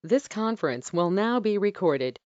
This conference will now be recorded.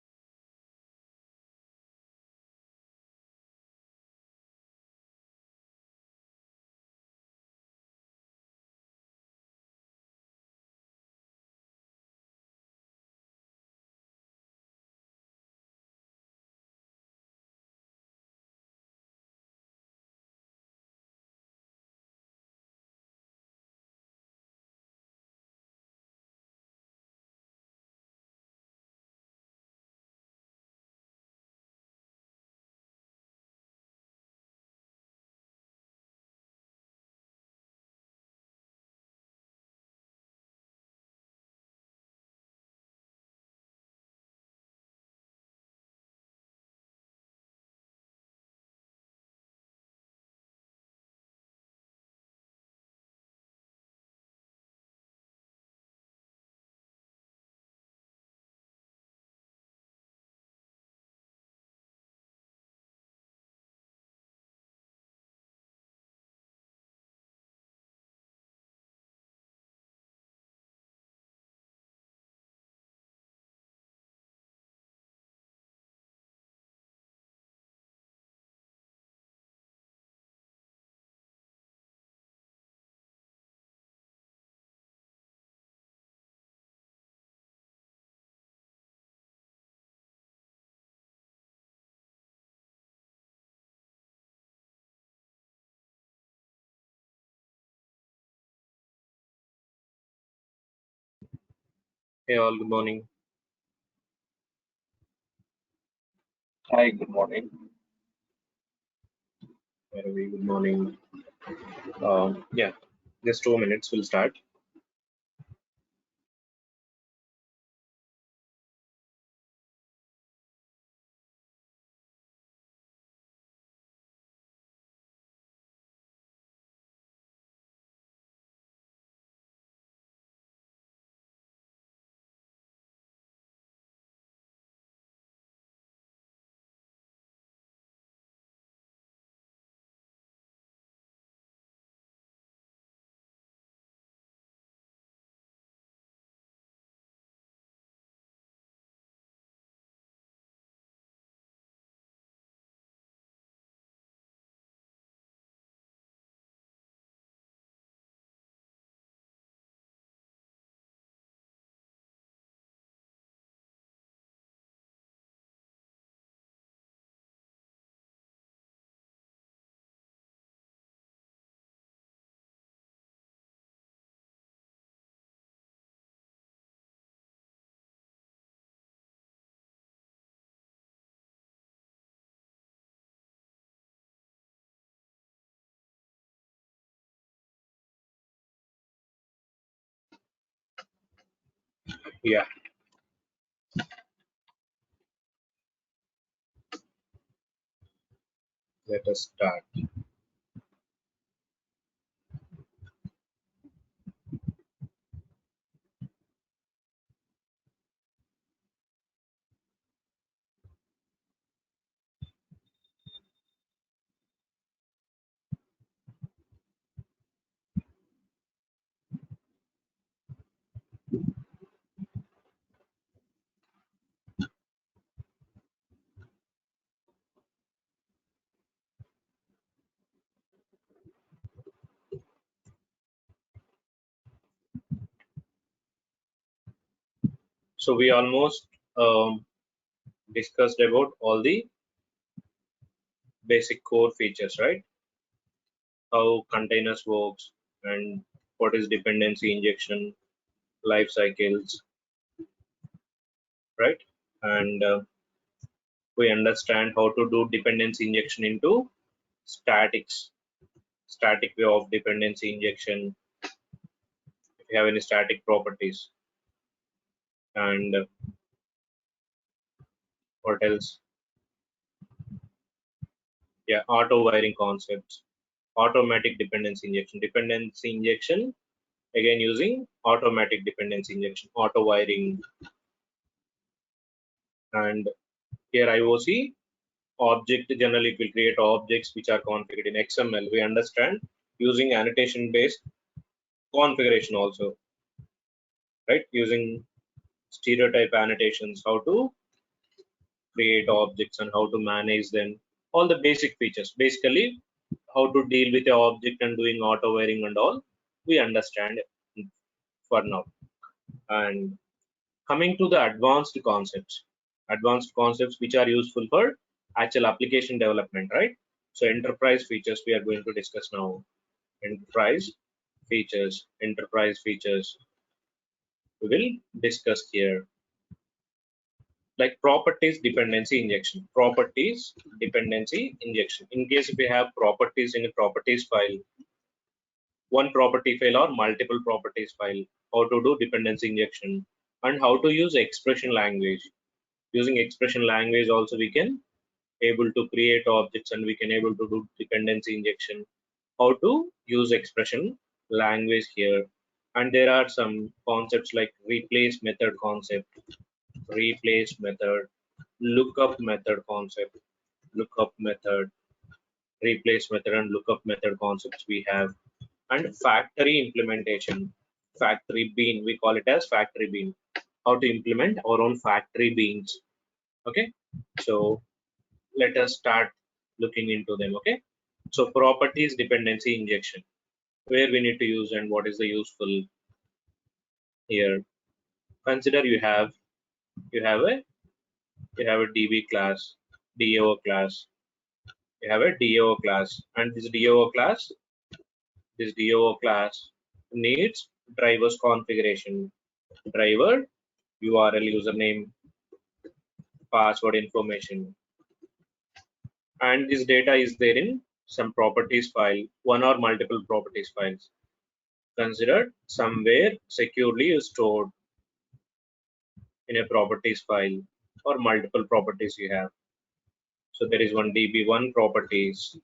Hey all, good morning. Hi, good morning. Hey Ravi, good morning. Yeah, just 2 minutes, we'll start. Yeah, let us start. So we almost discussed about all the basic core features, right? How containers works and what is dependency injection, life cycles, right? And we understand how to do dependency injection into statics, static way of dependency injection, if you have any static properties, and what else? Yeah, auto wiring concepts, automatic dependency injection, again using automatic dependency injection, auto wiring, and here IOC object, generally it will create objects which are configured in XML. We understand using annotation based configuration also, right? Using stereotype annotations, how to create objects and how to manage them, all the basic features. Basically, how to deal with the object and doing auto wiring and all, we understand for now. And coming to the advanced concepts which are useful for actual application development, right? So enterprise features we are going to discuss now. Enterprise features we will discuss here, like properties dependency injection. In case if we have properties in a properties file, one property file or multiple properties file, how to do dependency injection, and how to use expression language. Using expression language also we can able to create objects and we can able to do dependency injection. How to use expression language here. And there are some concepts like replace method concept, replace method, lookup method concept, lookup method, replace method and lookup method concepts we have. And factory implementation, factory bean, we call it as factory bean, how to implement our own factory beans. Okay, so let us start looking into them. Okay, so properties dependency injection, where we need to use and what is the useful here. Consider you have a db class, dao class, you have a dao class, and this dao class needs drivers configuration, driver url, username, password information, and this data is there in some properties file, one or multiple properties files considered somewhere securely stored in a properties file or multiple properties you have. So there is one db1 properties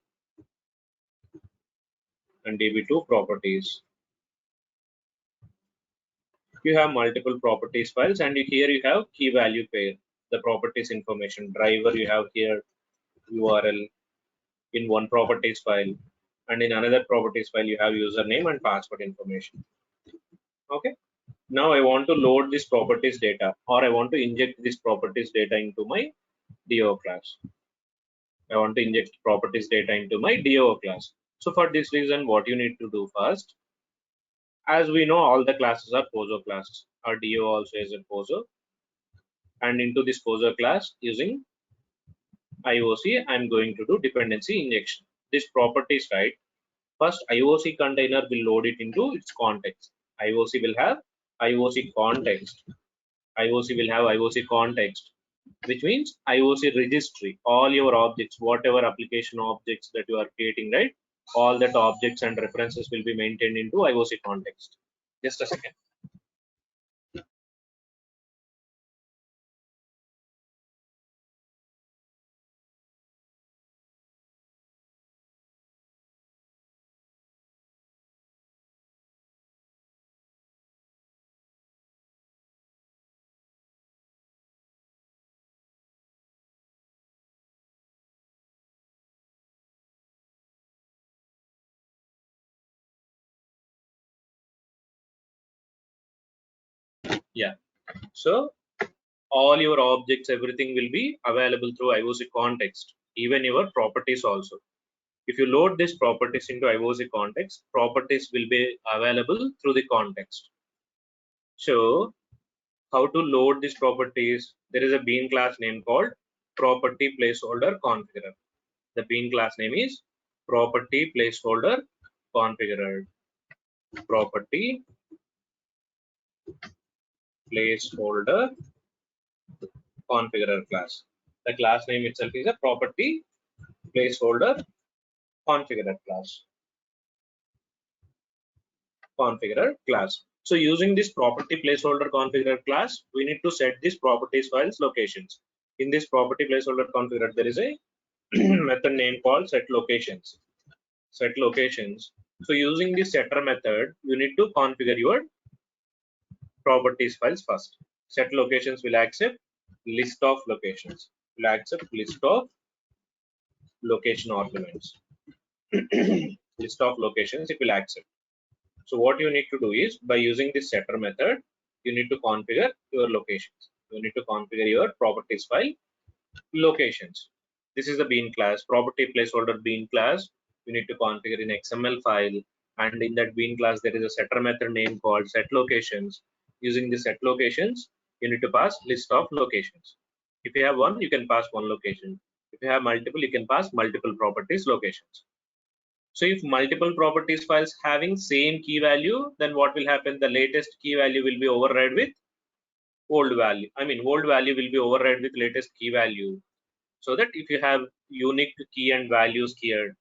and db2 properties. You have multiple properties files, and here you have key value pair, the properties information, driver you have here, url in one properties file, and in another properties file you have username and password information. Okay, now I want to load this properties data, or I want to inject this properties data into my do class. I want to inject properties data into my do class. So for this reason, what you need to do first, as we know all the classes are poso classes, our do also is a poso, and into this poso class using ioc I'm going to do dependency injection. This properties, right, first ioc container will load it into its context. ioc will have ioc context, ioc will have ioc context, which means ioc registry, all your objects, whatever application objects that you are creating, right, all that objects and references will be maintained into ioc context. Just a second. Yeah, so all your objects, everything will be available through ioc context, even your properties also. If you load this properties into ioc context, properties will be available through the context. So how to load these properties, there is a bean class name called property placeholder configurer. The bean class name is property placeholder configurer, property placeholder configurer class. The class name itself is a property placeholder configurer class. So using this property placeholder configurer class, we need to set this properties files locations. In this property placeholder configurer, there is a method name called set locations. Set locations. So using this setter method, you need to configure your properties files first. Set locations will accept list of locations. Will accept list of location arguments. List of locations it will accept. So what you need to do is, by using this setter method, you need to configure your locations. You need to configure your properties file locations. This is the bean class, property placeholder bean class. You need to configure in XML file, and in that bean class there is a setter method name called set locations. Using the set locations, you need to pass list of locations. If you have one, you can pass one location. If you have multiple, you can pass multiple properties locations. So if multiple properties files having same key value, then what will happen? The latest key value will be override with old value. I mean, old value will be override with latest key value. So that if you have unique key and values here,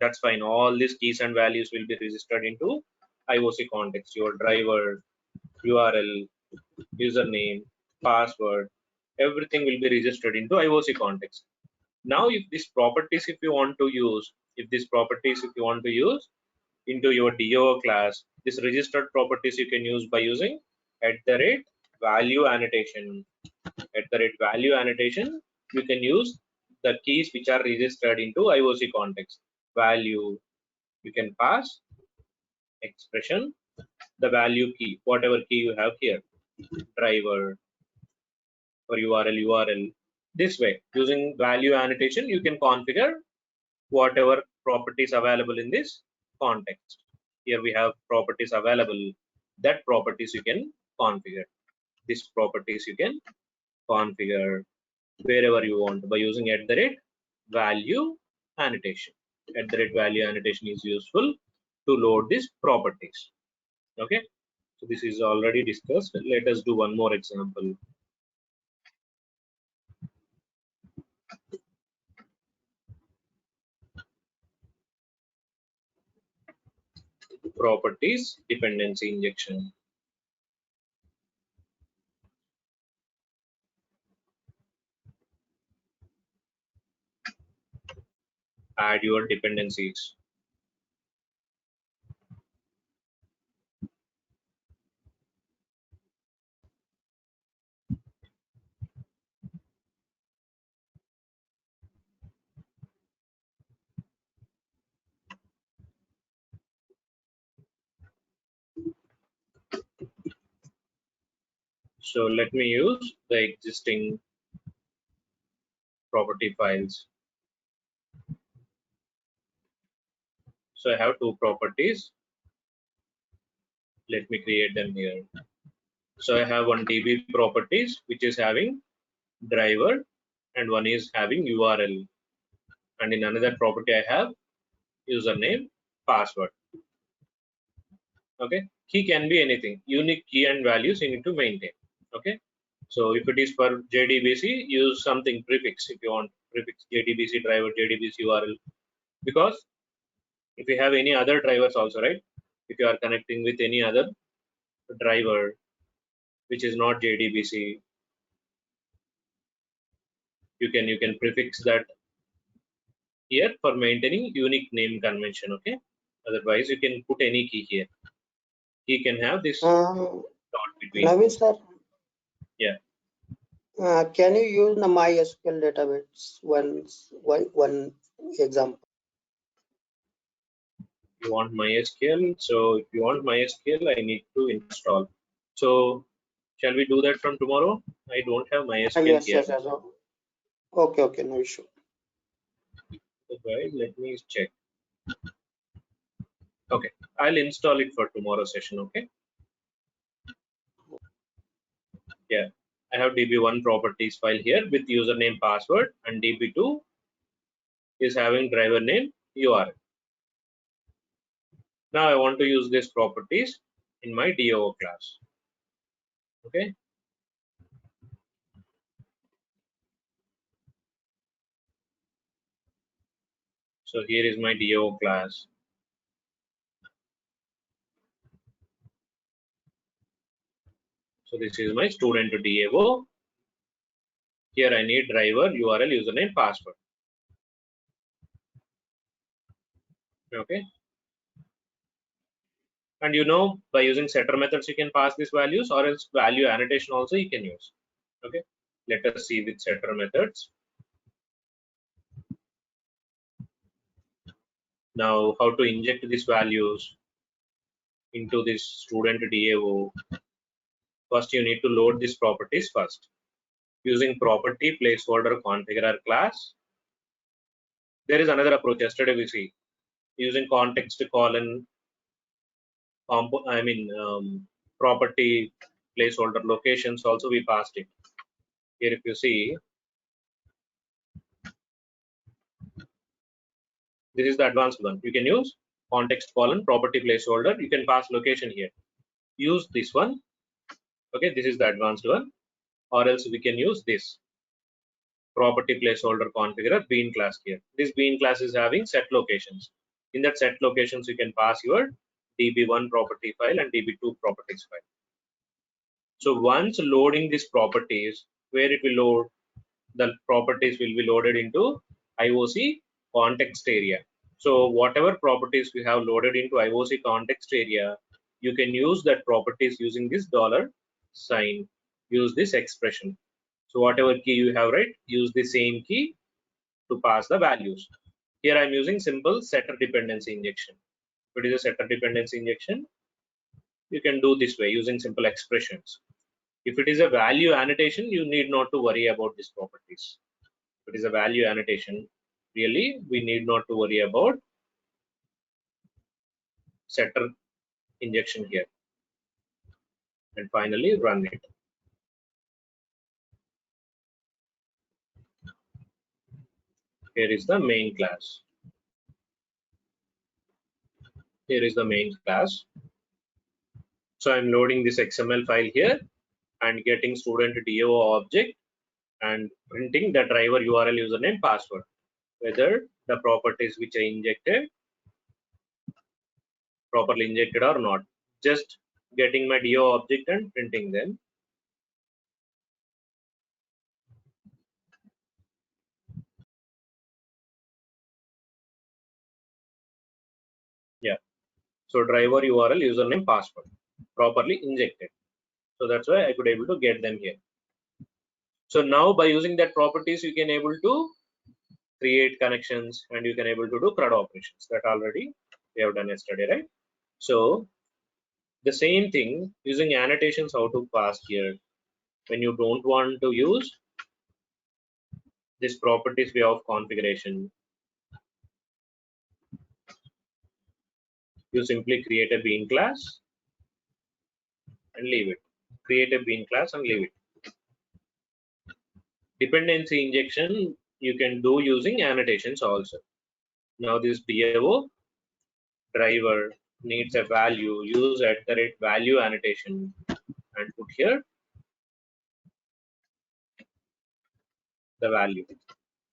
that's fine. All these keys and values will be registered into IOC context. Your driver, URL, username, password, everything will be registered into IOC context. Now, if these properties, if you want to use, into your DO class, this registered properties you can use by using @value annotation. @value annotation, you can use the keys which are registered into IOC context. Value, you can pass expression, the value key, whatever key you have here, driver or URL. This way, using value annotation, you can configure whatever properties available in this context. Here we have properties available. That properties you can configure. These properties you can configure wherever you want by using @value annotation. @value annotation is useful to load these properties. Okay, so this is already discussed. Let us do one more example. Properties dependency injection. Add your dependencies. So let me use the existing property files. So I have two properties. Let me create them here. So I have one DB properties which is having driver and one is having URL. And in another property I have username, password. Okay, key can be anything. Unique key and values you need to maintain. Okay, so if it is for JDBC, use something prefix if you want prefix JDBC driver, JDBC URL. Because if you have any other drivers also, right? If you are connecting with any other driver which is not JDBC, you can prefix that here for maintaining unique name convention. Okay, otherwise you can put any key here. Key can have this dot between. Naveen sir, Yeah. can you use the MySQL database one example? You want MySQL. So if you want MySQL, I need to install. So shall we do that from tomorrow? I don't have MySQL Yes, here. yes, yes. Okay, no issue. Okay, let me check. Okay, I'll install it for tomorrow's session. Okay. Yeah, I have DB1 properties file here with username, password, and DB2 is having driver name, URL. Now I want to use these properties in my DO class. Okay. So here is my DO class. So this is my student DAO. Here I need driver, URL, username, password. Okay. And you know, by using setter methods, you can pass these values, or else value annotation also you can use. Okay. Let us see with setter methods. Now, how to inject these values into this student DAO. First, you need to load these properties first. Using property placeholder configurer class. There is another approach. Yesterday we see using context colon property placeholder locations also we passed it. Here if you see, this is the advanced one. You can use context colon property placeholder. You can pass location here. Use this one. Okay, this is the advanced one. Or else we can use this property placeholder configurer bean class here. This bean class is having set locations. In that set locations, you can pass your db1 property file and db2 properties file. So once loading these properties, where it will load, the properties will be loaded into IOC context area. So whatever properties we have loaded into IOC context area, you can use that properties using this dollar sign, use this expression. So whatever key you have, right, use the same key to pass the values. Here I'm using simple setter dependency injection. If it is a setter dependency injection, you can do this way using simple expressions. If it is a value annotation, you need not to worry about these properties. If it is a value annotation, really we need not to worry about setter injection here. And finally run it. Here is the main class. Here is the main class. So I'm loading this XML file here and getting student DO object and printing the driver URL username password, whether the properties which I injected properly injected or not. Just getting my DO object and printing them. Yeah. So driver URL username password properly injected. So that's why I could able to get them here. So now by using that properties, you can able to create connections and you can able to do CRUD operations that already we have done yesterday, right? So the same thing using annotations how to pass here. When you don't want to use this properties way of configuration, you simply create a bean class and leave it. Create a bean class and leave it. Dependency injection you can do using annotations also. Now this DAO driver needs a value, use @value annotation and put here the value.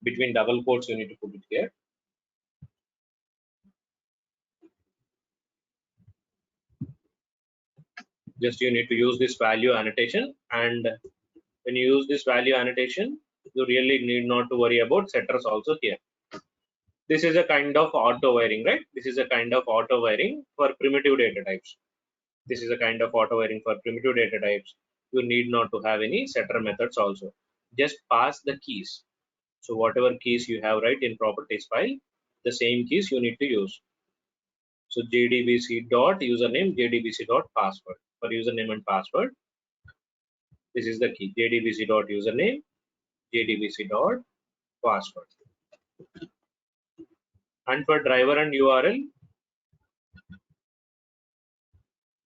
Between double quotes you need to put it here. Just you need to use this value annotation, and when you use this value annotation, you really need not to worry about setters also here. This is a kind of auto wiring, right? This is a kind of auto wiring for primitive data types. This is a kind of auto wiring for primitive data types. You need not to have any setter methods also. Just pass the keys. So whatever keys you have right in properties file, the same keys you need to use. So jdbc dot username, jdbc dot password. For username and password, this is the key, jdbc dot username, jdbc dot password. And for driver and URL,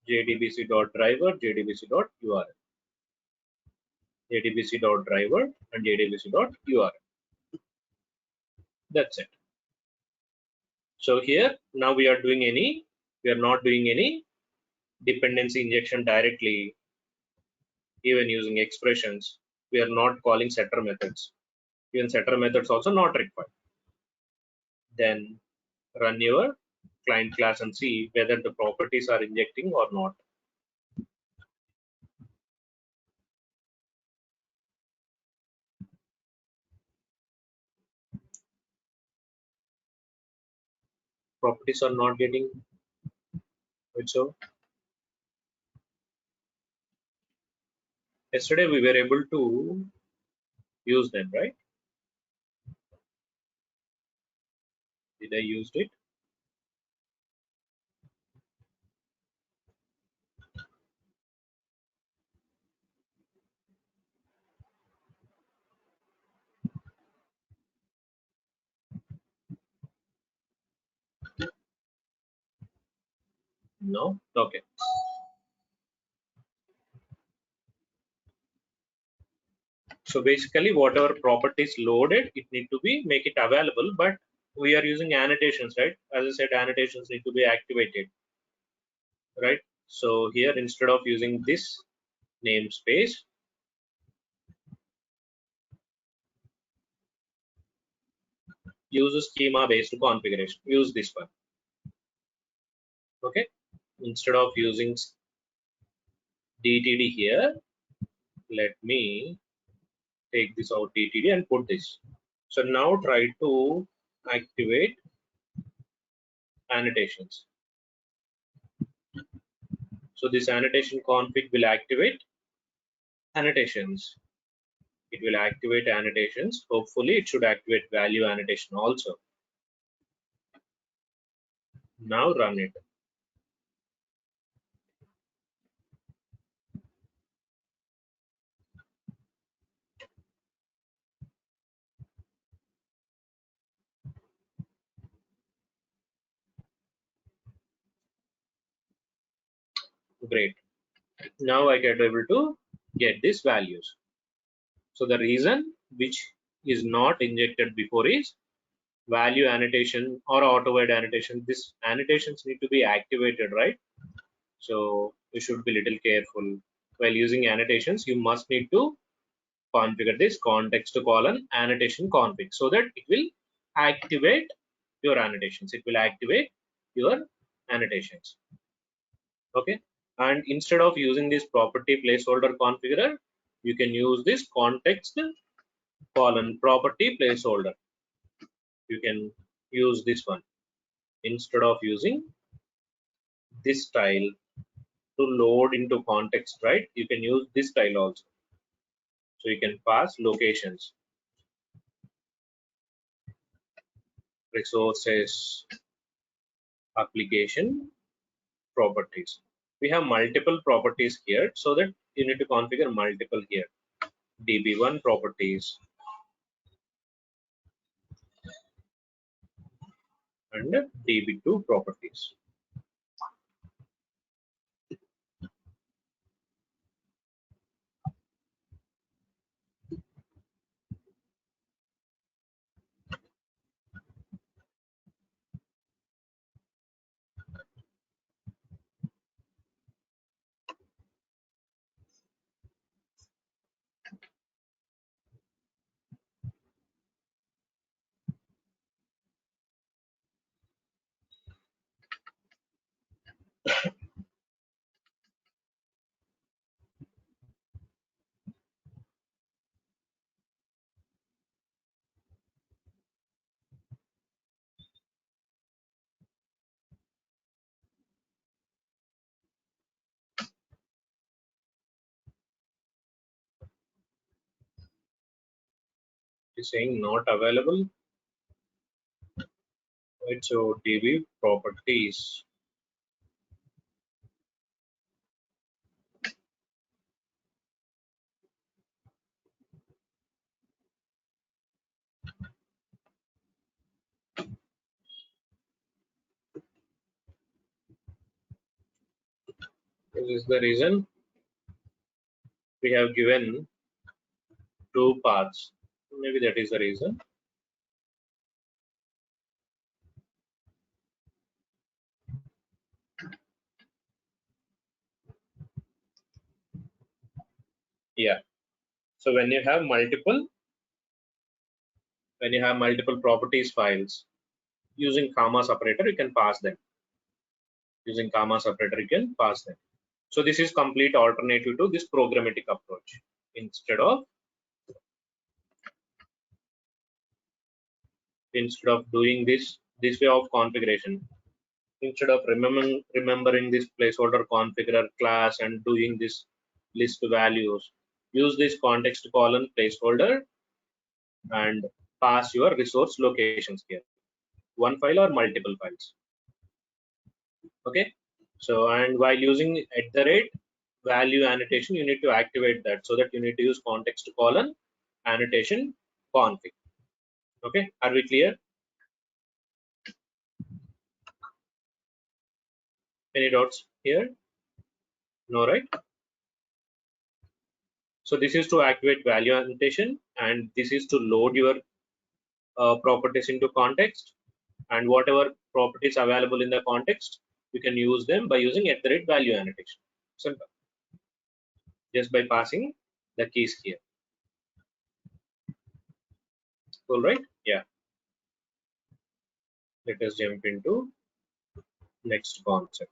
jdbc dot driver, jdbc dot URL, jdbc dot driver and jdbc dot URL. That's it. So here now we are not doing any dependency injection directly. Even using expressions, we are not calling setter methods. Even setter methods also not required. Then run your client class and see whether the properties are injecting or not. Properties are not getting it. So yesterday we were able to use them, right? Did I used it? No. Okay. So basically whatever properties loaded, it need to be make it available, but we are using annotations, right? As I said, annotations need to be activated, right? So here, instead of using this namespace, use a schema based configuration, use this one. Okay, instead of using DTD here, let me take this out DTD and put this. So now try to activate annotations. So this annotation config will activate annotations. It will activate annotations. Hopefully it should activate value annotation also. Now run it. Great. Now I get able to get these values. So the reason which is not injected before is value annotation or auto-wide annotation. These annotations need to be activated, right? So you should be little careful while using annotations. You must need to configure this context colon annotation config so that it will activate your annotations. It will activate your annotations. Okay. And instead of using this property placeholder configurer, you can use this context colon property placeholder. You can use this one instead of using this style to load into context, right? You can use this style also. So you can pass locations, resources, application, properties. We have multiple properties here, so that you need to configure multiple here. DB1 properties and DB2 properties. It is saying not available. Right, so DB properties. This is the reason we have given two paths. Maybe that is the reason. Yeah. So when you have multiple properties files, using comma separator, you can pass them. Using comma separator, you can pass them. So this is complete alternative to this programmatic approach. Instead of doing this way of configuration, instead of remembering this placeholder configurer class and doing this list values, use this context colon placeholder and pass your resource locations here, one file or multiple files. Okay, so and while using value annotation, you need to activate that, so that you need to use context colon annotation config. Okay, are we clear? Any doubts here? No, right? So this is to activate value annotation, and this is to load your properties into context, and whatever properties available in the context, you can use them by using @value annotation. Simple. Just by passing the keys here. All right. Yeah. Let us jump into next concept.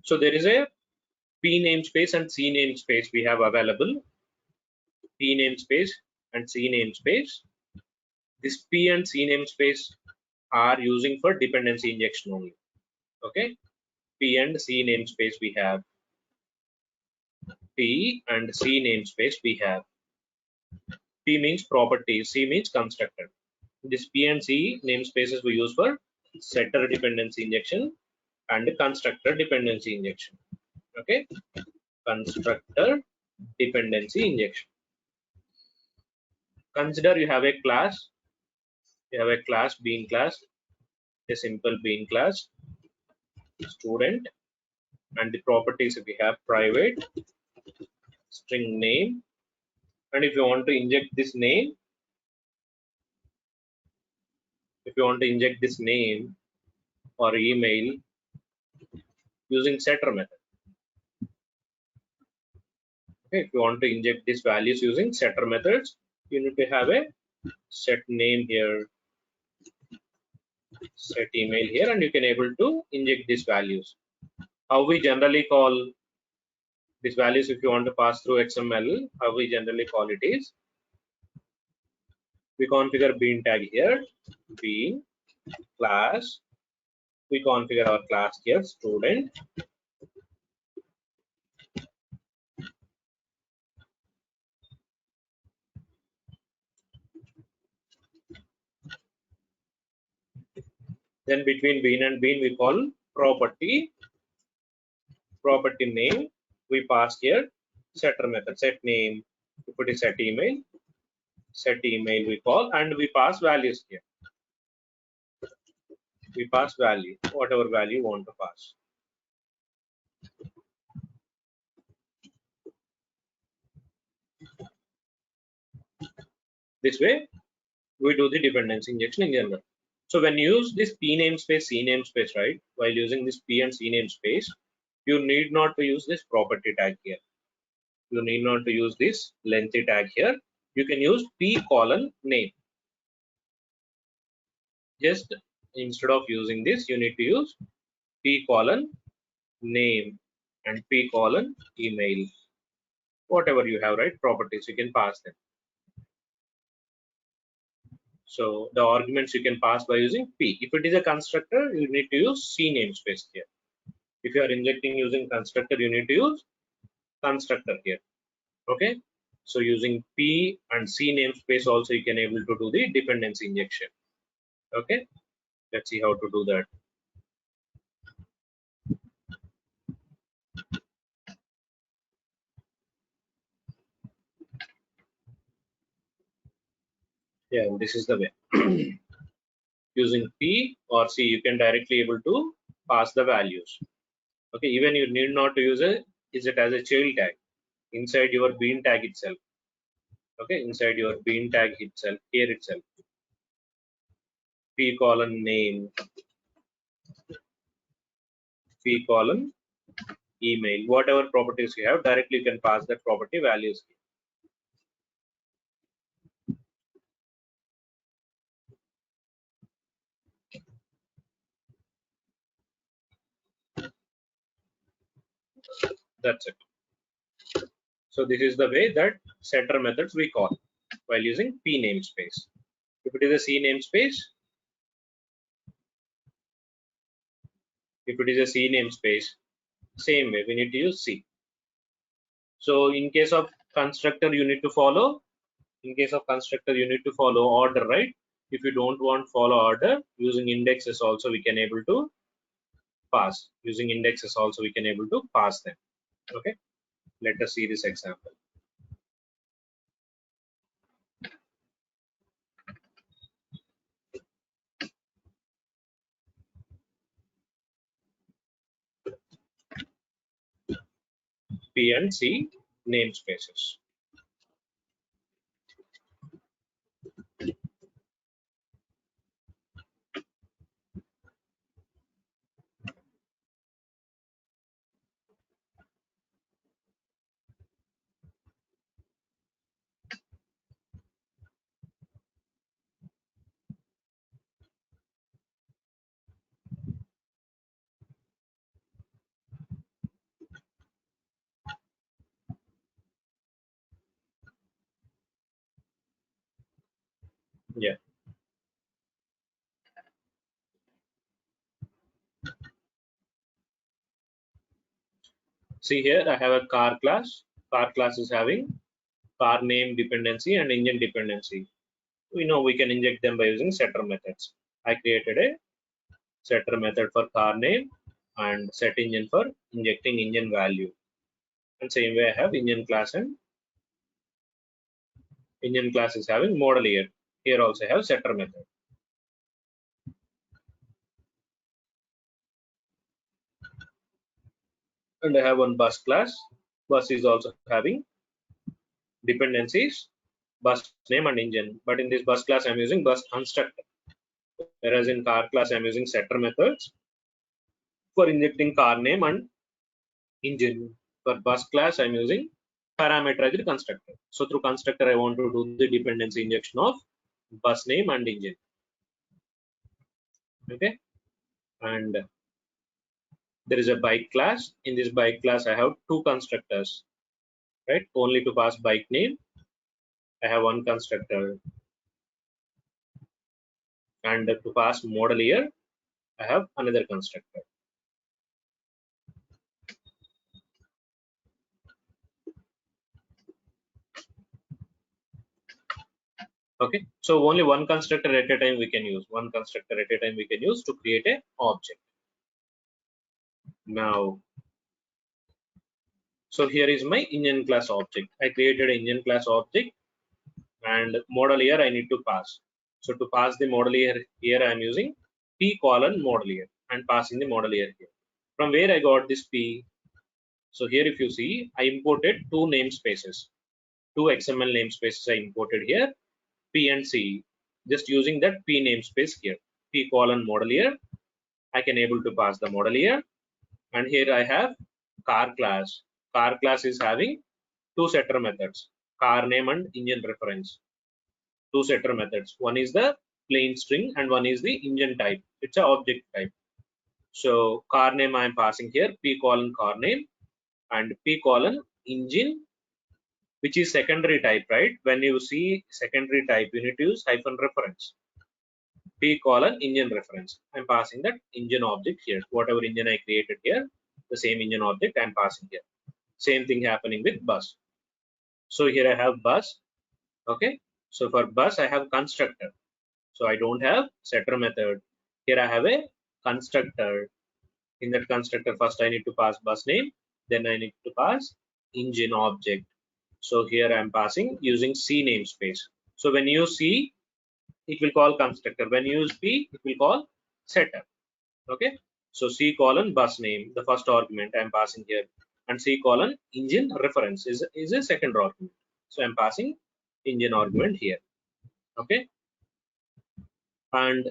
So there is a P namespace and C namespace we have available. P namespace and C namespace. This P and C namespace are using for dependency injection only. Okay. P and C namespace we have. P and C namespace we have. P means property, C means constructor. This P and C namespaces we use for setter dependency injection and constructor dependency injection. Okay, constructor dependency injection. Consider you have a class, bean class, a simple bean class, student, and the properties we have private, string name, and if you want to inject this name, or email using setter method. Okay, if you want to inject these values using setter methods, you need to have a set name here, set email here, and you can able to inject these values. How we generally call these values if you want to pass through XML, how we generally call it is, we configure bean tag here, bean class, we configure our class here, student, then between bean and bean we call property name, we pass here setter method, set name, we put a set email we call, and we pass values here. We pass value, whatever value you want to pass. This way we do the dependency injection in general. So when you use this P namespace, C namespace, right, while using this P and C namespace, you need not to use this property tag here. You need not to use this lengthy tag here. You can use P colon name. Just instead of using this, you need to use P colon name and P colon email. Whatever you have, right, properties, you can pass them. So the arguments you can pass by using P. If it is a constructor, you need to use C namespace here. If you are injecting using constructor, you need to use constructor here. Okay. So using P and C namespace also you can able to do the dependency injection. Okay. Let's see how to do that. Yeah, this is the way. Using P or C, you can directly able to pass the values. Okay, even you need not to use it as a child tag inside your bean tag itself. Okay, inside your bean tag itself, here itself. P colon name, P colon email, whatever properties you have, directly you can pass that property values. That's it. So this is the way that setter methods we call while using P namespace. If it is a C namespace, same way we need to use C. So in case of constructor, you need to follow. In case of constructor, you need to follow order, right? If you don't want follow order, using indexes also we can able to pass. Using indexes also we can able to pass them. Okay. Let us see this example. P and C namespaces. Yeah. See here, I have a car class. Car class is having car name dependency and engine dependency. We know we can inject them by using setter methods. I created a setter method for car name and set engine for injecting engine value. And same way I have engine class, and engine class is having model year. Here also I have setter method. And I have one bus class. Bus is also having dependencies, bus name and engine. But in this bus class I'm using bus constructor. Whereas in car class I'm using setter methods for injecting car name and engine. For bus class I'm using parameterized constructor. So through constructor I want to do the dependency injection of bus name and engine. Okay. And there is a bike class. In this bike class I have two constructors, right? Only to pass bike name I have one constructor, and to pass model year I have another constructor. Okay, so only one constructor at a time we can use. One constructor at a time we can use to create a object. Now, so here is my engine class object. I created an engine class object, and model year I need to pass. So to pass the model year here I am using p colon model year and passing the model year here. From where I got this p? So here if you see, I imported two namespaces, two XML namespaces I imported here, P and C. Just using that P namespace here, P colon model year, I can able to pass the model year. And here I have car class. Car class is having two setter methods, car name and engine reference. Two setter methods. One is the plain string and one is the engine type. It's an object type. So car name I am passing here, P colon car name, and P colon engine, which is secondary type, right? When you see secondary type, you need to use hyphen reference. P colon engine reference. I'm passing that engine object here. Whatever engine I created here, the same engine object I'm passing here. Same thing happening with bus. So here I have bus. Okay. So for bus, I have constructor. So I don't have setter method. Here I have a constructor. In that constructor, first I need to pass bus name. Then I need to pass engine object. So here I'm passing using C namespace. So when you see, it will call constructor. When you use P, it will call setter. Okay. So C colon bus name, the first argument I'm passing here, and C colon engine reference is a second argument. So I'm passing engine argument here. Okay. And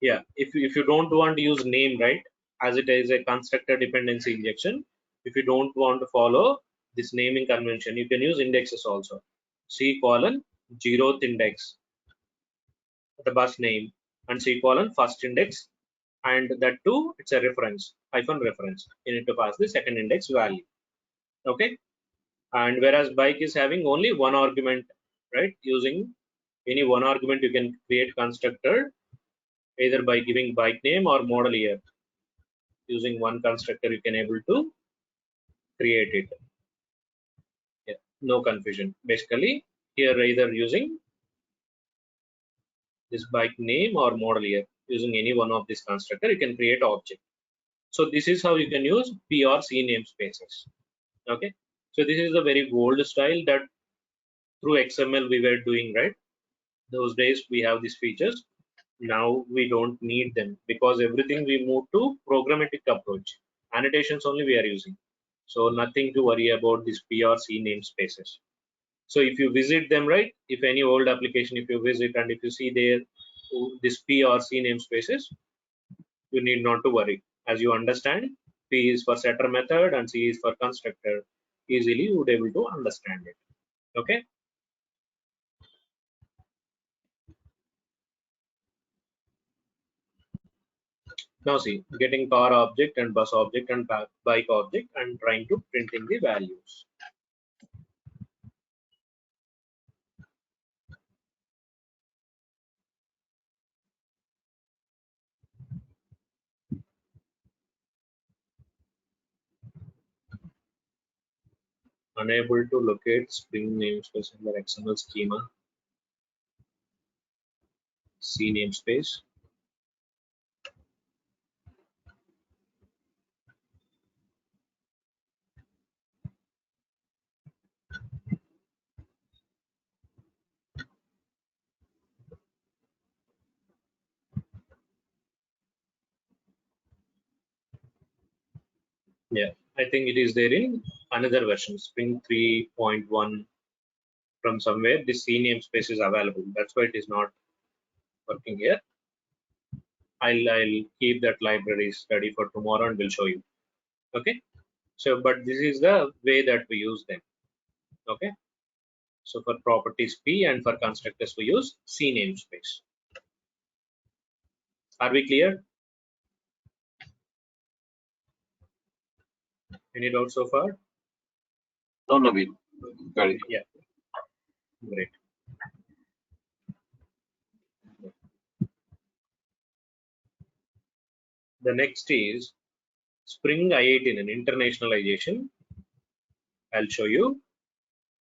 yeah, if you don't want to use name, right, as it is a constructor dependency injection, if you don't want to follow this naming convention, you can use indexes also. C colon 0th index, the bus name, and C colon first index, and that too it's a reference, hyphen reference. You need to pass the second index value. Okay. And whereas bike is having only one argument, right? Using any one argument you can create constructor either by giving bike name or model year. Using one constructor you can able to create it. Yeah, no confusion. Basically here either using this bike name or model year, using any one of this constructor you can create object. So this is how you can use P or C namespaces. Okay, so this is a very old style that through XML we were doing, right? Those days we have these features. Now we don't need them because everything we move to programmatic approach. Annotations only we are using. So nothing to worry about this P or C namespaces. So if you visit them, right, if any old application, if you visit and if you see there this P or C namespaces, you need not to worry. As you understand, P is for setter method and C is for constructor. Easily you would able to understand it. Okay. Now see, getting car object and bus object and bike object and trying to printing the values. Unable to locate Spring namespace in the XML schema. C namespace. Yeah, I think it is there in another version, Spring 3.1 from somewhere. This C namespace is available. That's why it is not working here. I'll keep that library study for tomorrow and will show you. Okay. So, but this is the way that we use them. Okay. So for properties P and for constructors we use C namespace. Are we clear? Any doubts so far? No, Naveen. Very good. Yeah. Great. The next is Spring I18 and internationalization. I'll show you.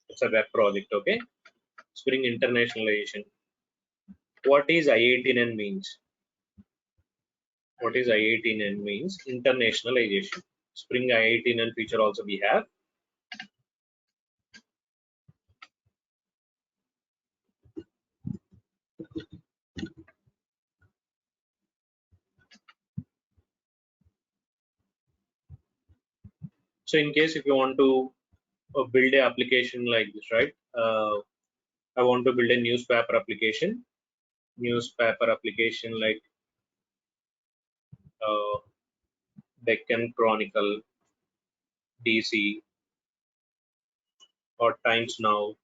It's a web project. Okay. Spring internationalization. What is I18N means? What is I18N means? Internationalization. Spring I18N feature also we have. So in case if you want to build a application like this, right? I want to build a newspaper application. Newspaper application like uh, Deccan Chronicle, DC, or Times Now.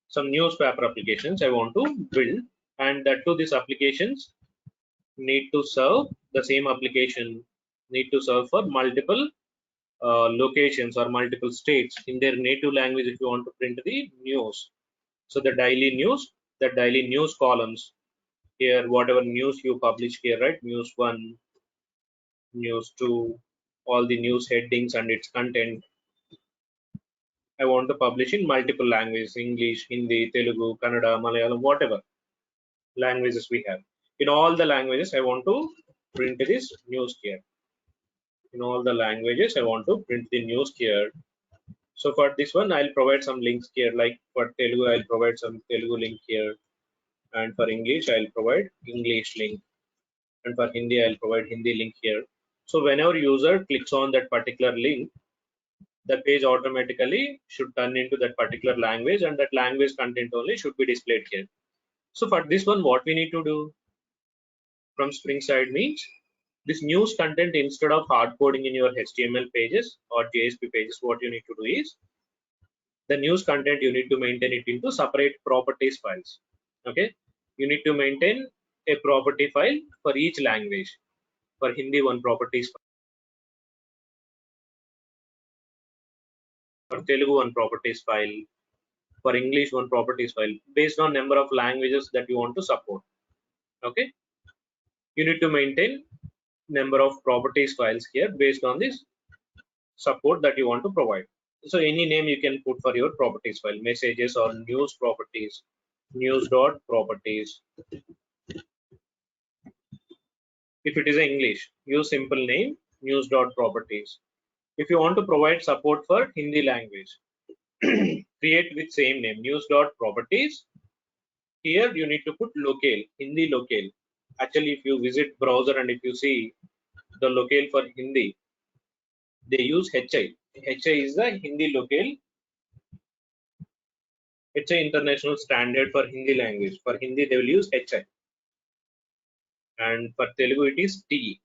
Some newspaper applications I want to build, and that too, these applications need to serve the same application need to serve for multiple locations or multiple states in their native language if you want to print the news. So the daily news columns here, whatever news you publish here, right? News 1, news 2, all the news headings and its content. I want to publish in multiple languages, English, Hindi, Telugu, Kannada, Malayalam, whatever languages we have. In all the languages, I want to print this news here. In all the languages, I want to print the news here. So for this one, I'll provide some links here. Like for Telugu, I'll provide some Telugu link here. And for English, I'll provide English link. And for Hindi, I'll provide Hindi link here. So whenever user clicks on that particular link, the page automatically should turn into that particular language, and that language content only should be displayed here. So for this one, what we need to do from Spring side means this news content, instead of hard coding in your HTML pages or JSP pages, what you need to do is the news content you need to maintain it into separate properties files. Okay, you need to maintain a property file for each language. For Hindi, one properties file. For Telugu, one properties file. For English, one properties file based on number of languages that you want to support. Okay, you need to maintain number of properties files here based on this support that you want to provide. So any name you can put for your properties file, messages or news properties, news dot properties. If it is English, use simple name news dot properties. If you want to provide support for Hindi language, create with same name news dot properties. Here you need to put locale, Hindi locale. Actually, if you visit browser and if you see the locale for Hindi, they use HI. HI is the Hindi local, HI international standard for Hindi language. For Hindi they will use HI, and for Telugu it is TE.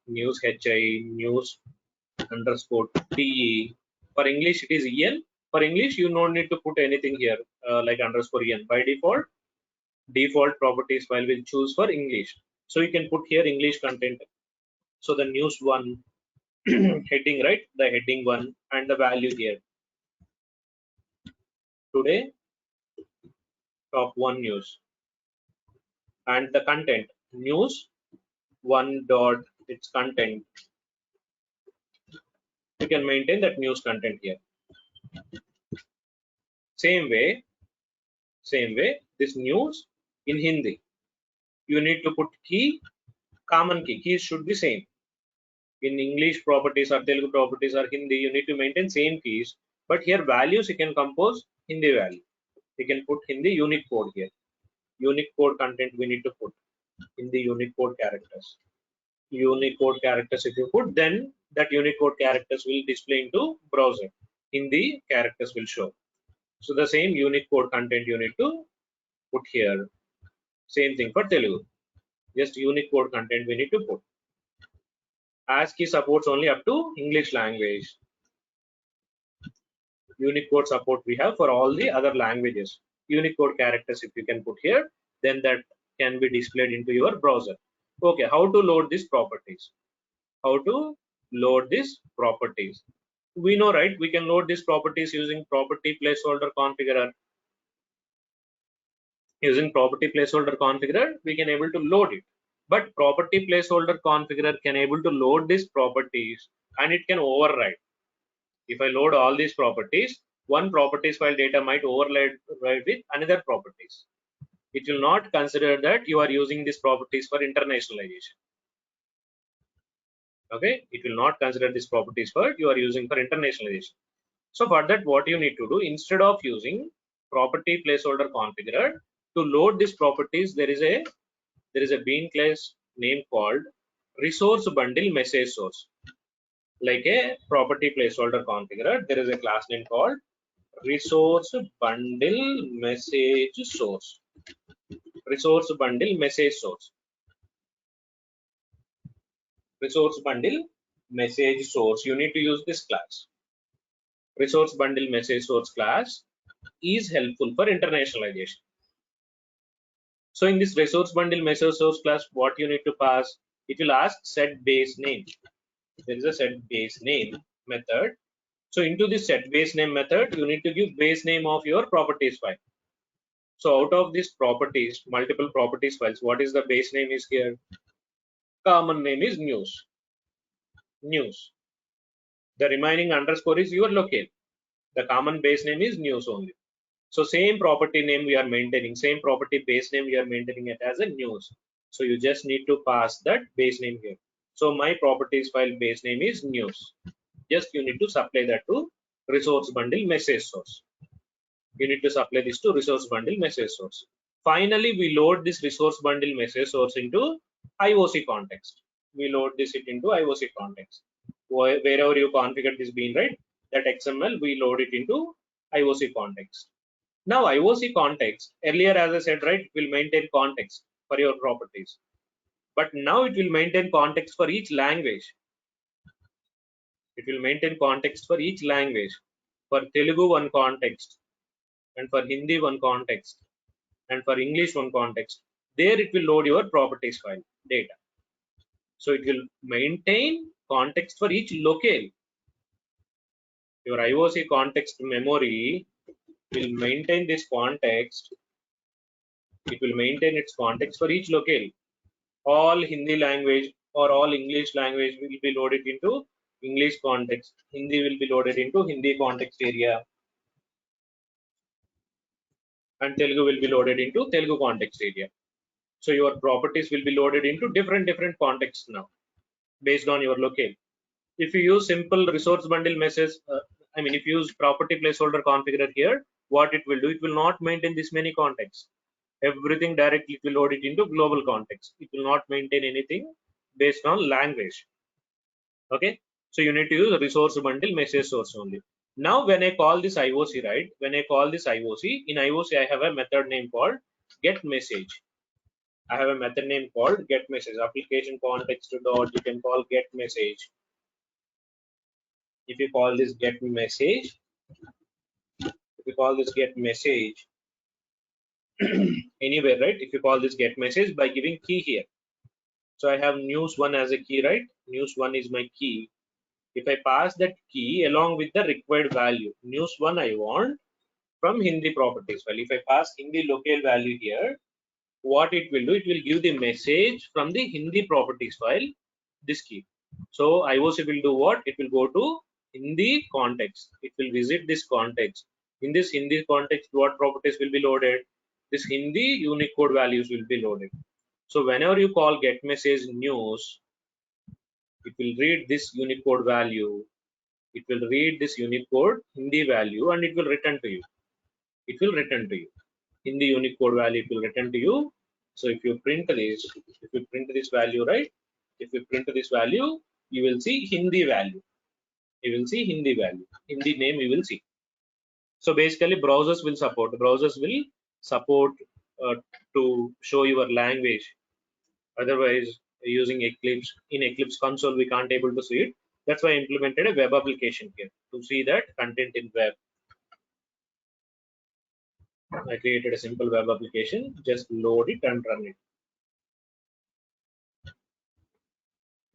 News HI, news underscore TE. For English it is EN. For English you don't need to put anything here like underscore EN. By default properties file will choose for English. So you can put here English content. So the news one heading, right? The heading one and the value here. Today, top one news. And the content, news one dot its content. You can maintain that news content here. Same way, this news in Hindi. You need to put key, common key. Keys should be same. In English properties or Telugu properties or Hindi, you need to maintain same keys. But here values you can compose Hindi value. You can put Hindi unique code here. Unique code content we need to put in the unique code characters. Unique code characters if you put, then that unique code characters will display into browser. Hindi characters will show. So the same unique code content you need to put here. Same thing for Telugu. Just unique code content we need to put. ASCII supports only up to English language. Unicode support we have for all the other languages. Unicode characters if you can put here, then that can be displayed into your browser. Okay, how to load these properties? How to load these properties? We know, right? We can load these properties using property placeholder configurer. Using property placeholder configurer, we can able to load it. But property placeholder configurer can able to load these properties and it can override. If I load all these properties, one properties file data might override with another properties. It will not consider that you are using these properties for internationalization. Okay, it will not consider these properties for you are using for internationalization. So for that, what you need to do, instead of using property placeholder configurer to load these properties, there is a bean class name called resource bundle message source. Like a property placeholder configurer, there is a class name called resource bundle message source. Resource bundle message source. Resource bundle message source. You need to use this class. Resource bundle message source class is helpful for internationalization. So in this resource bundle message source class, what you need to pass? It will ask set base name. There is a set base name method. So into this set base name method, you need to give base name of your properties file. So out of these properties, multiple properties files, what is the base name is here? Common name is news. News. The remaining underscore is your locale. The common base name is news only. So same property name we are maintaining, same property base name we are maintaining it as a news. So you just need to pass that base name here. So my properties file base name is news. Just you need to supply that to resource bundle message source. You need to supply this to resource bundle message source. Finally, we load this resource bundle message source into IOC context. We load this it into IOC context. Wherever you configure this bean, right? That XML, we load it into IOC context. Now IOC context, earlier as I said, right, will maintain context for your properties. But now it will maintain context for each language. It will maintain context for each language. For Telugu, one context. And for Hindi, one context. And for English, one context. There it will load your properties file data. So it will maintain context for each locale. Your IOC context memory will maintain this context. It will maintain its context for each locale. All Hindi language or all English language will be loaded into English context. Hindi will be loaded into Hindi context area. And Telugu will be loaded into Telugu context area. So your properties will be loaded into different contexts now based on your locale. If you use simple resource bundle message, if you use property placeholder configurer here, what it will do, it will not maintain this many contexts. Everything directly will load it into global context. It will not maintain anything based on language. Okay, so you need to use resource bundle message source only. Now when I call this IOC, right, when I call this IOC, in IOC I have a method name called get message. I have a method name called get message. Application context dot, you can call get message. If you call this get message, if you call this get message anywhere, right, if you call this get message by giving key here. So I have news1 as a key, right? News1 is my key. If I pass that key along with the required value, news1 I want from Hindi properties file. If I pass Hindi local value here, what it will do, it will give the message from the Hindi properties file, this key. So IOC will do what? It will go to Hindi context. It will visit this context. In this Hindi context, what properties will be loaded? This Hindi Unicode values will be loaded. So whenever you call get message news, it will read this Unicode value. It will read this Unicode Hindi value and it will return to you. It will return to you. In the Unicode value, it will return to you. So if you print this value, right? If you print this value, you will see Hindi value. You will see Hindi value. Hindi name you will see. So basically, browsers will support uh, to show your language. Otherwise, using Eclipse, in Eclipse console, we can't able to see it. That's why I implemented a web application here to see that content in web. I created a simple web application. Just load it and run it.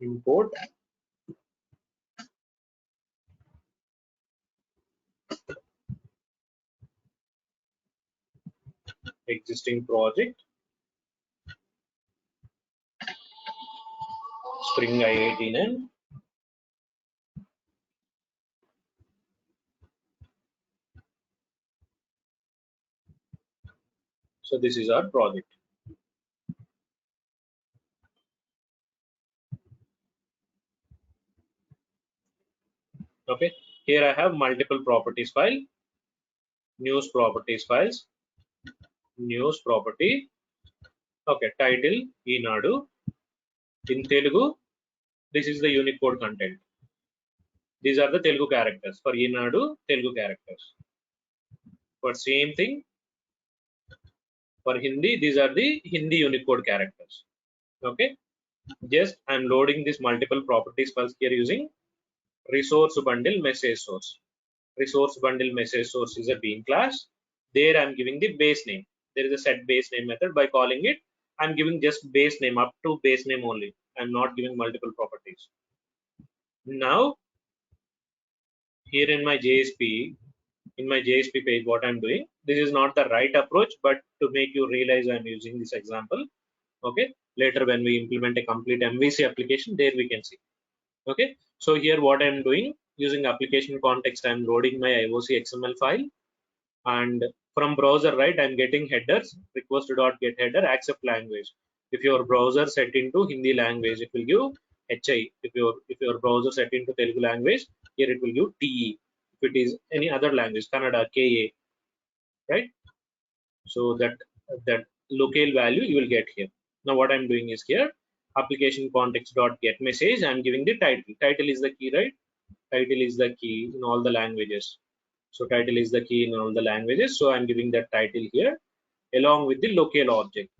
Import existing project, Spring I18N. So this is our project. Okay, here I have multiple properties file, news properties files, news property. Okay, title Enadu. In Telugu, this is the Unicode content. These are the Telugu characters for Enadu, Telugu characters. For same thing for Hindi, these are the Hindi Unicode characters. Okay, just I'm loading this multiple properties files here using resource bundle message source. Resource bundle message source is a bean class. There I'm giving the base name. There is a set base name method. By calling it, I'm giving just base name, up to base name only. I'm not giving multiple properties. Now here in my JSP, page, what I'm doing, this is not the right approach, but to make you realize I'm using this example. Okay, later when we implement a complete MVC application, there we can see. Okay, so here what I'm doing, using application context, I'm loading my IOC XML file, and from browser, right, I'm getting headers, request.get header, accept language. If your browser set into Hindi language, it will give HI. If your browser set into Telugu language, here it will give TE. If it is any other language, Kannada, KA, right? So that local value you will get here. Now what I'm doing is here, application context dot get message, I'm giving the title. Title is the key, right? Title is the key in all the languages. So title is the key in all the languages. So I'm giving that title here along with the local object.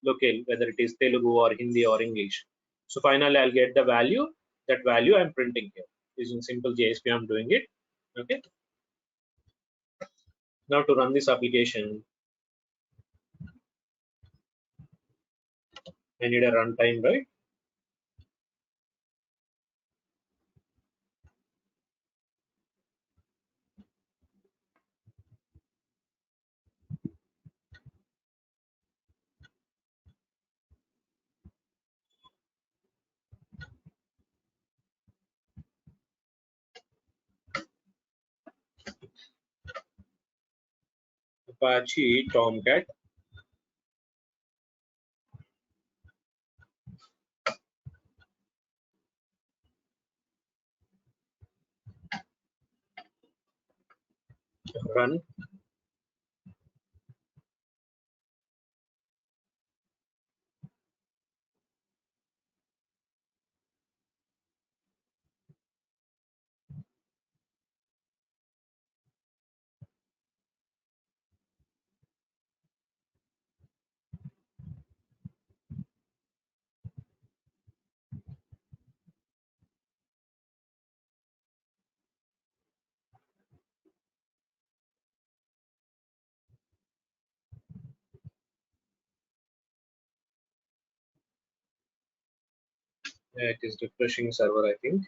Local, whether it is Telugu or Hindi or English. So finally I'll get the value. That value I'm printing here. Using simple JSP I'm doing it. Okay. Now to run this application, I need a runtime, right? Apache Tomcat. Run. Yeah, it is refreshing server, I think.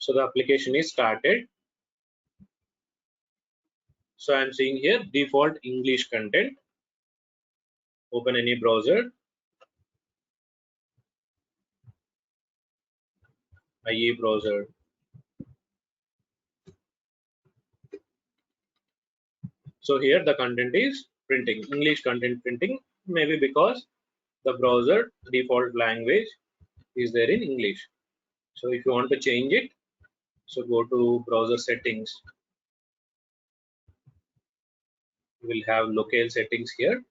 So the application is started. So I'm seeing here default English content. Open any browser, IE browser. So here the content is printing, English content printing, maybe because the browser default language is there in English. So if you want to change it, so go to browser settings. You will have locale settings here.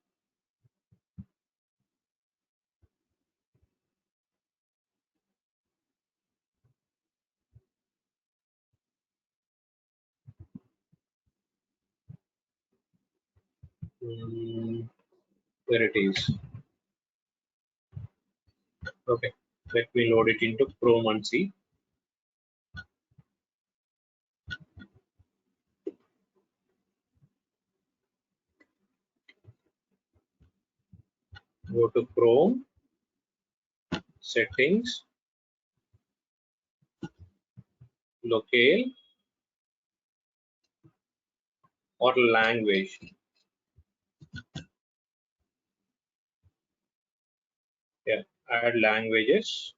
Where it is. Okay, let me load it into Chrome and see. Go to Chrome, settings, locale or language. Yeah, add languages.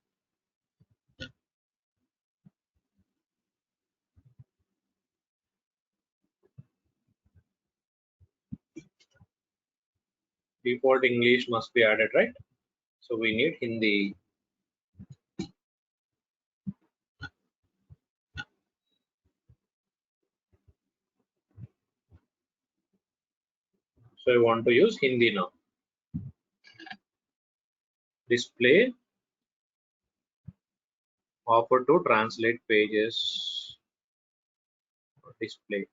Default English must be added, right? So we need Hindi. So I want to use Hindi now. Display, offer to translate pages. Display.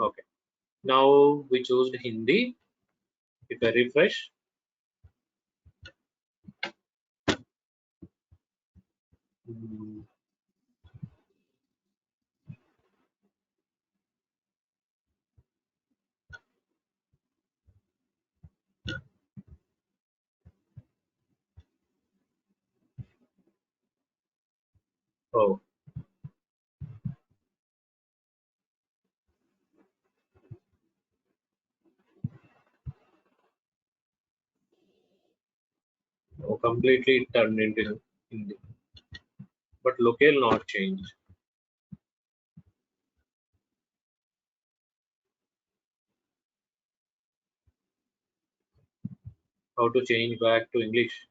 Okay. Now we choose Hindi. If I refresh, oh, oh, completely turned into Hindi. But locale not changed. How to change back to English?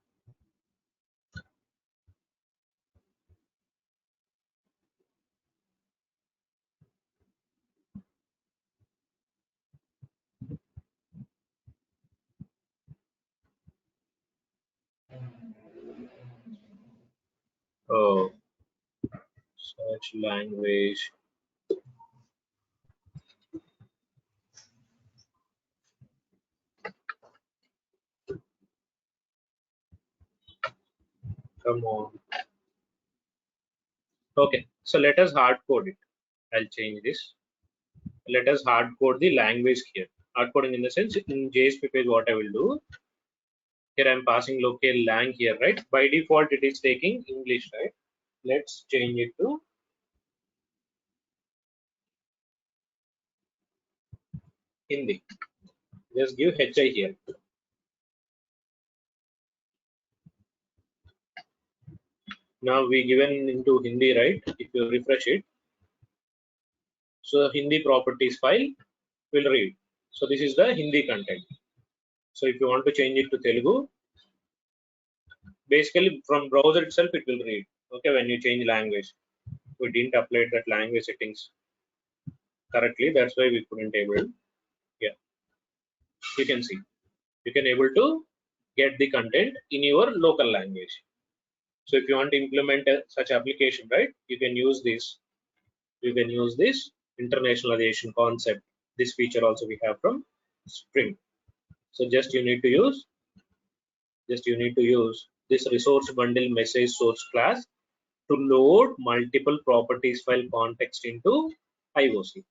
Oh, search language. Come on. Okay, so let us hard code it. I'll change this. Let us hard code the language here. Hard coding in the sense in JSP page, what I will do here, I'm passing local lang here, right? By default, it is taking English, right? Let's change it to Hindi. Just give HI here. Now we given into Hindi, right? If you refresh it, so Hindi properties file will read. So this is the Hindi content. So if you want to change it to Telugu, basically from browser itself it will read. Okay, when you change language, we didn't apply that language settings correctly. That's why we couldn't able. Yeah, you can see you can able to get the content in your local language. So if you want to implement such application, right, you can use this. You can use this internationalization concept. This feature also we have from string. So just you need to use this resource bundle message source class to load multiple properties file context into IOC.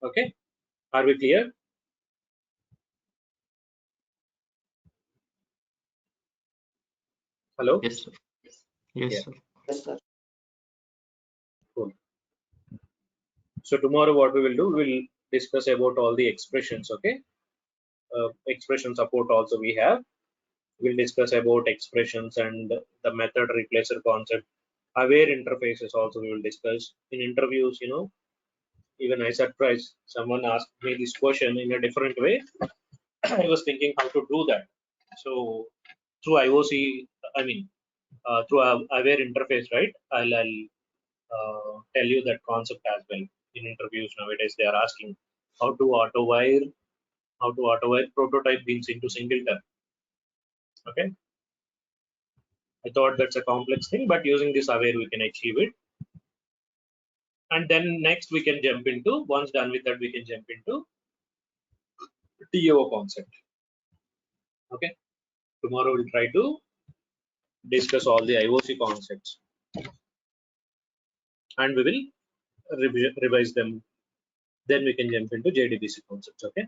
Okay, are we clear? Hello? Yes, sir. Yes, Yeah, sir. Yes, sir. cool. So tomorrow what we will do, we'll discuss about all the expressions. Okay, expression support also we have. We'll discuss about expressions and the method replacer concept. Aware interfaces also we will discuss. In interviews, even I surprised someone asked me this question in a different way. I was thinking how to do that. So through IOC, I mean through aware interface, right? I'll tell you that concept as well. In interviews nowadays, they are asking how to auto-wire prototype beans into singleton. Okay, I thought that's a complex thing, but using this aware we can achieve it. And then next we can jump into, once done with that, we can jump into TO concept. Okay, tomorrow we'll try to discuss all the IOC concepts and we will revise them. Then we can jump into JDBC concepts. Okay.